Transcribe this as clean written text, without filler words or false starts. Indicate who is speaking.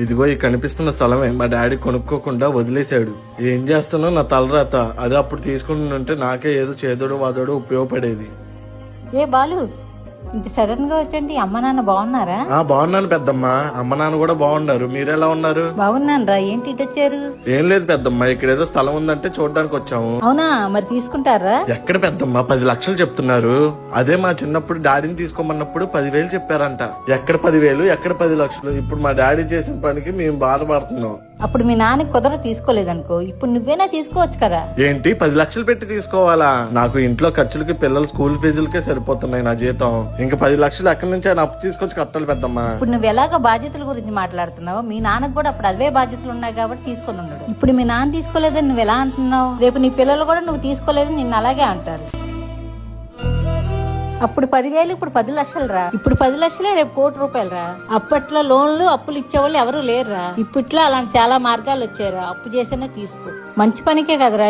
Speaker 1: ఇదిగో ఈ కనిపిస్తున్న స్థలమే మా డాడీ కొనుక్కోకుండా వదిలేశాడు. ఏం చేస్తున్నా నా తలరాత. అదే అప్పుడు తీసుకుని ఉంటే నాకే ఏదో చేదోడు వాదోడు ఉపయోగపడేది.
Speaker 2: ఏ బాలు, ఇంత సడన్ గా వచ్చండి. అమ్మ నాన్న బాగున్నారా?
Speaker 1: బాగున్నాను పెద్దమ్మ. అమ్మ నాన్న కూడా బాగున్నారు. మీరెలా ఉన్నారు?
Speaker 2: బాగున్నాను రా. ఏంటి ఇటు వచ్చారు?
Speaker 1: ఏం లేదు పెద్దమ్మ, ఇక్కడ ఏదో స్థలం ఉందంటే చూడడానికి వచ్చాము.
Speaker 2: అవునా, మరి తీసుకుంటారా?
Speaker 1: ఎక్కడ పెద్దమ్మ, 10 లక్షలు చెప్తున్నారు. అదే మా చిన్నప్పుడు డాడీని తీసుకోమన్నప్పుడు 10,000 చెప్పారంట. ఎక్కడ 10,000, ఎక్కడ 10 లక్షలు? ఇప్పుడు మా డాడీ చేసిన పనికి మేము బాధపడుతున్నాం.
Speaker 2: అప్పుడు మీ నాన్నకి కుదర తీసుకోలేదనుకో, ఇప్పుడు నువ్వేనా తీసుకోవచ్చు కదా.
Speaker 1: ఏంటి 10 లక్షలు పెట్టి తీసుకోవాలా? నాకు ఇంట్లో ఖర్చులకి, పిల్లల స్కూల్ ఫీజులకే సరిపోతున్నాయి నా జీతం. ఇంకా 10 లక్షలు ఎక్కడి నుంచి ఆయన అప్పు తీసుకొచ్చి కట్టాలి పెద్దమ్మా.
Speaker 2: ఇప్పుడు నువ్వు ఎలాగ బాధ్యతల గురించి మాట్లాడుతున్నావు? మీ నాన్నకు కూడా అప్పుడు అవే బాధ్యతలు ఉన్నాయి కాబట్టి తీసుకొని ఉన్నాడు. ఇప్పుడు మీ నాన్న తీసుకోలేదని నువ్వు ఎలా అంటున్నావు? రేపు నీ పిల్లలు కూడా నువ్వు తీసుకోలేదని నిన్ను అలాగే అంటారు. అప్పుడు 10,000, ఇప్పుడు 10 లక్షలు రా. ఇప్పుడు 10 లక్షలే, రేపు ₹1,00,00,000 రా. అప్పట్లో లోన్లు అప్పులు ఇచ్చేవాళ్ళు ఎవరు లేరురా. ఇప్పట్లో అలాంటి చాలా మార్గాలు వచ్చారా. అప్పు చేసినా తీసుకో, మంచి పనికే కదరా.